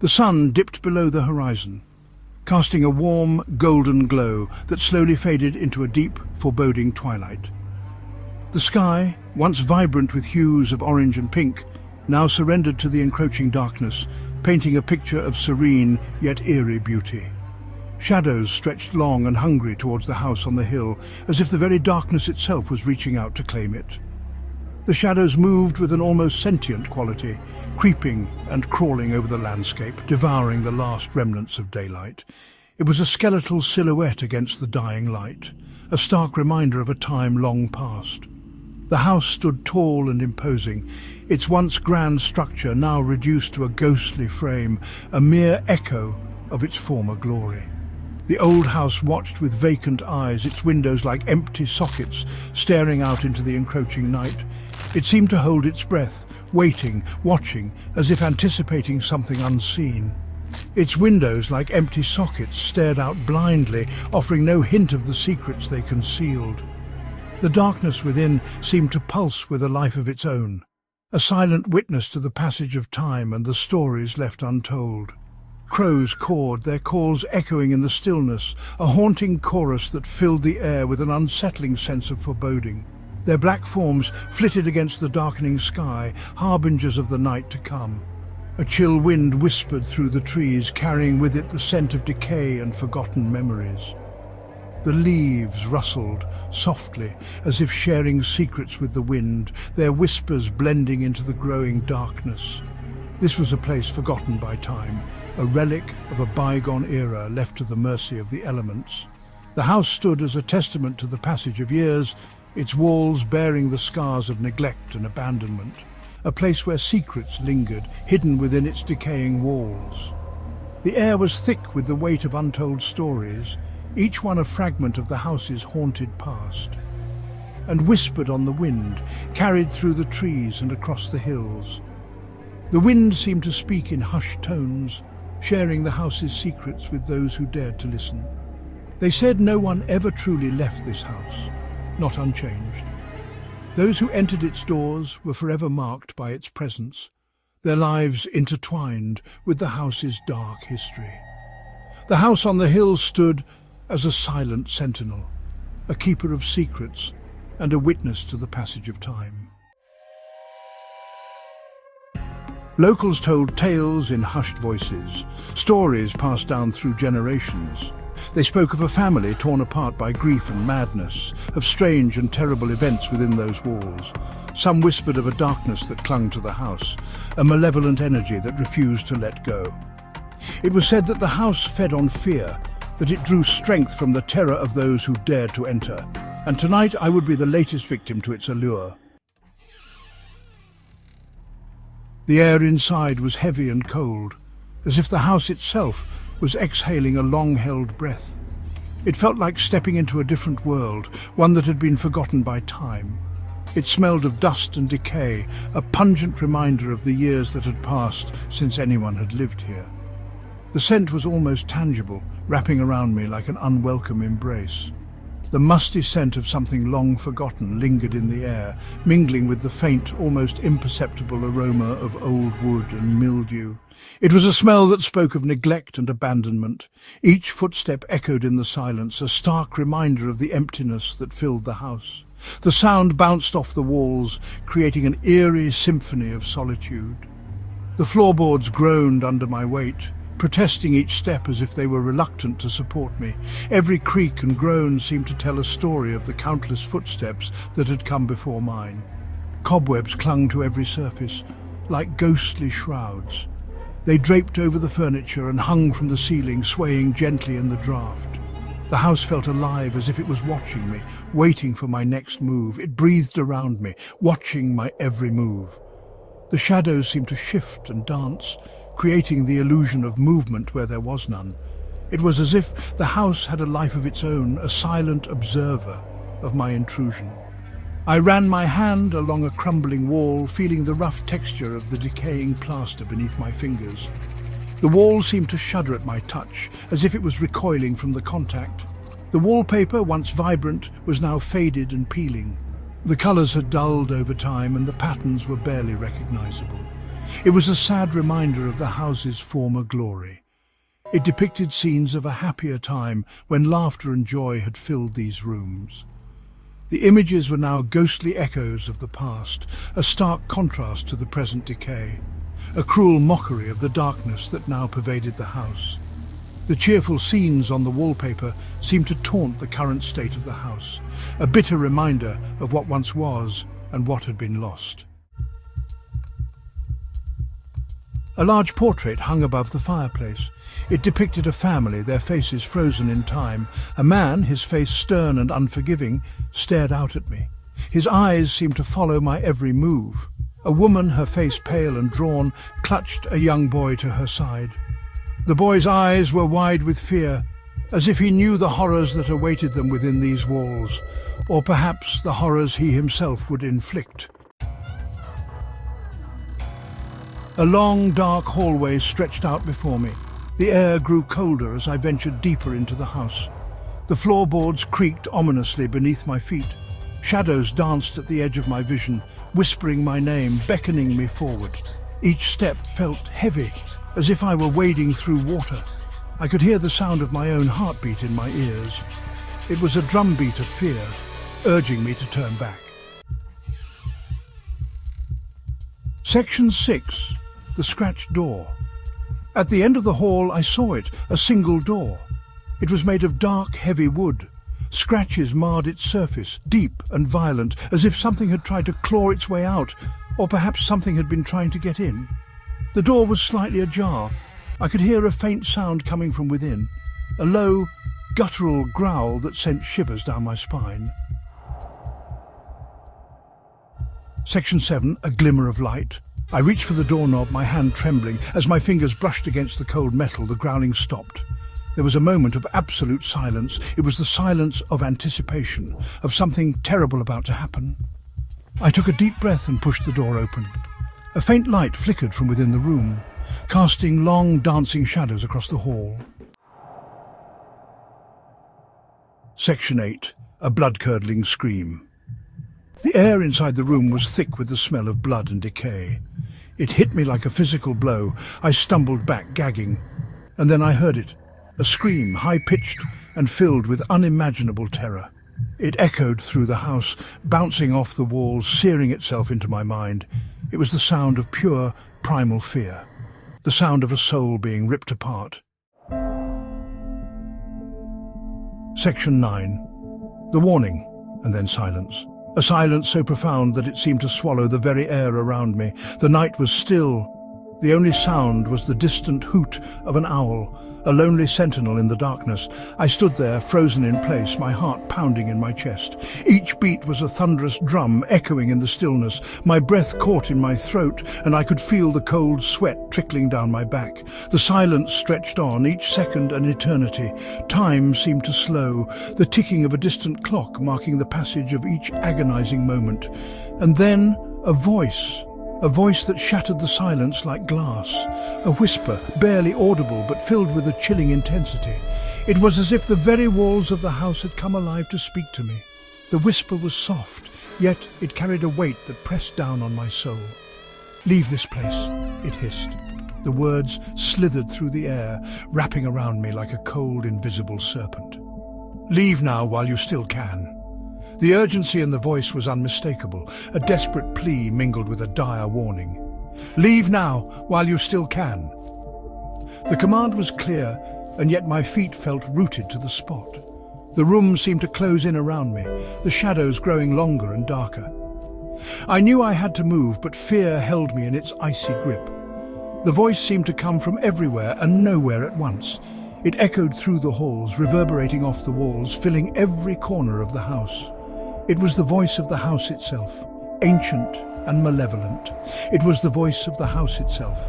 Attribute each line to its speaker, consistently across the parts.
Speaker 1: The sun dipped below the horizon, casting a warm, golden glow that slowly faded into a deep, foreboding twilight. The sky, once vibrant with hues of orange and pink, now surrendered to the encroaching darkness, painting a picture of serene yet eerie beauty. Shadows stretched long and hungry towards the house on the hill, as if the very darkness itself was reaching out to claim it. The shadows moved with an almost sentient quality, creeping and crawling over the landscape, devouring the last remnants of daylight. It was a skeletal silhouette against the dying light, a stark reminder of a time long past. The house stood tall and imposing, its once grand structure now reduced to a ghostly frame, a mere echo of its former glory. The old house watched with vacant eyes, its windows like empty sockets staring out into the encroaching night. It seemed to hold its breath, waiting, watching, as if anticipating something unseen. Its windows, like empty sockets, stared out blindly, offering no hint of the secrets they concealed. The darkness within seemed to pulse with a life of its own, a silent witness to the passage of time and the stories left untold. Crows cawed, their calls echoing in the stillness, a haunting chorus that filled the air with an unsettling sense of foreboding. Their black forms flitted against the darkening sky, harbingers of the night to come. A chill wind whispered through the trees, carrying with it the scent of decay and forgotten memories. The leaves rustled softly, as if sharing secrets with the wind, their whispers blending into the growing darkness. This was a place forgotten by time, a relic of a bygone era left to the mercy of the elements. The house stood as a testament to the passage of years, its walls bearing the scars of neglect and abandonment, a place where secrets lingered, hidden within its decaying walls. The air was thick with the weight of untold stories, each one a fragment of the house's haunted past, and whispered on the wind, carried through the trees and across the hills. The wind seemed to speak in hushed tones, sharing the house's secrets with those who dared to listen. They said no one ever truly left this house, not unchanged. Those who entered its doors were forever marked by its presence, their lives intertwined with the house's dark history. The house on the hill stood as a silent sentinel, a keeper of secrets and a witness to the passage of time. Locals told tales in hushed voices, stories passed down through generations. They spoke of a family torn apart by grief and madness, of strange and terrible events within those walls. Some whispered of a darkness that clung to the house, a malevolent energy that refused to let go. It was said that the house fed on fear, that it drew strength from the terror of those who dared to enter, and tonight I would be the latest victim to its allure. The air inside was heavy and cold, as if the house itself was exhaling a long-held breath. It felt like stepping into a different world, one that had been forgotten by time. It smelled of dust and decay, a pungent reminder of the years that had passed since anyone had lived here. The scent was almost tangible, wrapping around me like an unwelcome embrace. The musty scent of something long forgotten lingered in the air, mingling with the faint, almost imperceptible aroma of old wood and mildew. It was a smell that spoke of neglect and abandonment. Each footstep echoed in the silence, a stark reminder of the emptiness that filled the house. The sound bounced off the walls, creating an eerie symphony of solitude. The floorboards groaned under my weight, protesting each step as if they were reluctant to support me. Every creak and groan seemed to tell a story of the countless footsteps that had come before mine. Cobwebs clung to every surface, like ghostly shrouds. They draped over the furniture and hung from the ceiling, swaying gently in the draught. The house felt alive, as if it was watching me, waiting for my next move. It breathed around me, watching my every move. The shadows seemed to shift and dance, creating the illusion of movement where there was none. It was as if the house had a life of its own, a silent observer of my intrusion. I ran my hand along a crumbling wall, feeling the rough texture of the decaying plaster beneath my fingers. The wall seemed to shudder at my touch, as if it was recoiling from the contact. The wallpaper, once vibrant, was now faded and peeling. The colours had dulled over time, and the patterns were barely recognizable. It was a sad reminder of the house's former glory. It depicted scenes of a happier time when laughter and joy had filled these rooms. The images were now ghostly echoes of the past, a stark contrast to the present decay, a cruel mockery of the darkness that now pervaded the house. The cheerful scenes on the wallpaper seemed to taunt the current state of the house, a bitter reminder of what once was and what had been lost. A large portrait hung above the fireplace. It depicted a family, their faces frozen in time. A man, his face stern and unforgiving, stared out at me. His eyes seemed to follow my every move. A woman, her face pale and drawn, clutched a young boy to her side. The boy's eyes were wide with fear, as if he knew the horrors that awaited them within these walls, or perhaps the horrors he himself would inflict. A long, dark hallway stretched out before me. The air grew colder as I ventured deeper into the house. The floorboards creaked ominously beneath my feet. Shadows danced at the edge of my vision, whispering my name, beckoning me forward. Each step felt heavy, as if I were wading through water. I could hear the sound of my own heartbeat in my ears. It was a drumbeat of fear, urging me to turn back. Section 6. The scratched door. At the end of the hall I saw it, a single door. It was made of dark, heavy wood. Scratches marred its surface, deep and violent, as if something had tried to claw its way out, or perhaps something had been trying to get in. The door was slightly ajar. I could hear a faint sound coming from within, a low, guttural growl that sent shivers down my spine. Section 7. A glimmer of light. I reached for the doorknob, my hand trembling. As my fingers brushed against the cold metal, the growling stopped. There was a moment of absolute silence. It was the silence of anticipation, of something terrible about to happen. I took a deep breath and pushed the door open. A faint light flickered from within the room, casting long, dancing shadows across the hall. Section 8. A blood-curdling scream. The air inside the room was thick with the smell of blood and decay. It hit me like a physical blow. I stumbled back, gagging. And then I heard it, a scream, high-pitched and filled with unimaginable terror. It echoed through the house, bouncing off the walls, searing itself into my mind. It was the sound of pure, primal fear, the sound of a soul being ripped apart. Section 9. The warning, and then silence. A silence so profound that it seemed to swallow the very air around me. The night was still. The only sound was the distant hoot of an owl, a lonely sentinel in the darkness. I stood there, frozen in place, my heart pounding in my chest. Each beat was a thunderous drum echoing in the stillness. My breath caught in my throat, and I could feel the cold sweat trickling down my back. The silence stretched on, each second an eternity. Time seemed to slow, the ticking of a distant clock marking the passage of each agonizing moment. And then a voice that shattered the silence like glass, a whisper, barely audible but filled with a chilling intensity. It was as if the very walls of the house had come alive to speak to me. The whisper was soft, yet it carried a weight that pressed down on my soul. "Leave this place," it hissed. The words slithered through the air, wrapping around me like a cold, invisible serpent. "Leave now while you still can." The urgency in the voice was unmistakable, a desperate plea mingled with a dire warning. "Leave now, while you still can." The command was clear, and yet my feet felt rooted to the spot. The room seemed to close in around me, the shadows growing longer and darker. I knew I had to move, but fear held me in its icy grip. The voice seemed to come from everywhere and nowhere at once. It echoed through the halls, reverberating off the walls, filling every corner of the house. It was the voice of the house itself, ancient and malevolent. It was the voice of the house itself.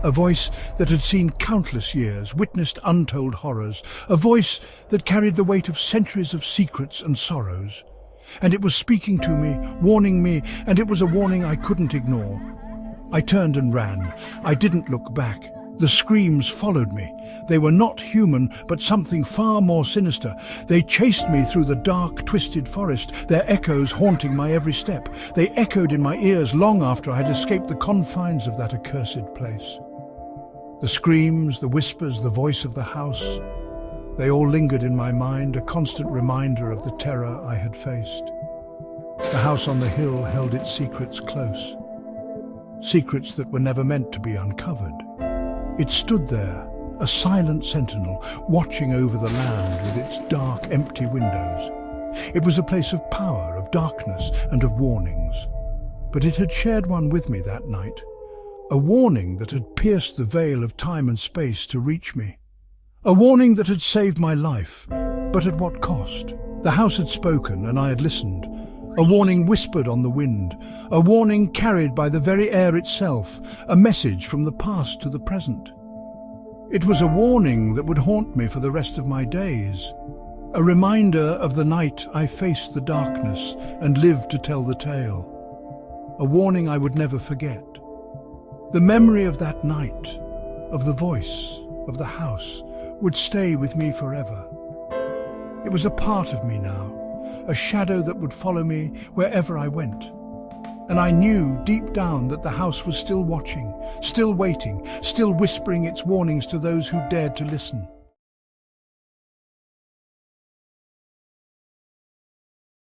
Speaker 1: A voice that had seen countless years, witnessed untold horrors. A voice that carried the weight of centuries of secrets and sorrows. And it was speaking to me, warning me, and it was a warning I couldn't ignore. I turned and ran. I didn't look back. The screams followed me. They were not human, but something far more sinister. They chased me through the dark, twisted forest, their echoes haunting my every step. They echoed in my ears long after I had escaped the confines of that accursed place. The screams, the whispers, the voice of the house, they all lingered in my mind, a constant reminder of the terror I had faced. The house on the hill held its secrets close, secrets that were never meant to be uncovered. It stood there, a silent sentinel, watching over the land with its dark, empty windows. It was a place of power, of darkness, and of warnings. But it had shared one with me that night, a warning that had pierced the veil of time and space to reach me. A warning that had saved my life, but at what cost? The house had spoken, and I had listened. A warning whispered on the wind, a warning carried by the very air itself, a message from the past to the present. It was a warning that would haunt me for the rest of my days, a reminder of the night I faced the darkness and lived to tell the tale, a warning I would never forget. The memory of that night, of the voice, of the house, would stay with me forever. It was a part of me now, a shadow that would follow me wherever I went. And I knew deep down that the house was still watching, still waiting, still whispering its warnings to those who dared to listen.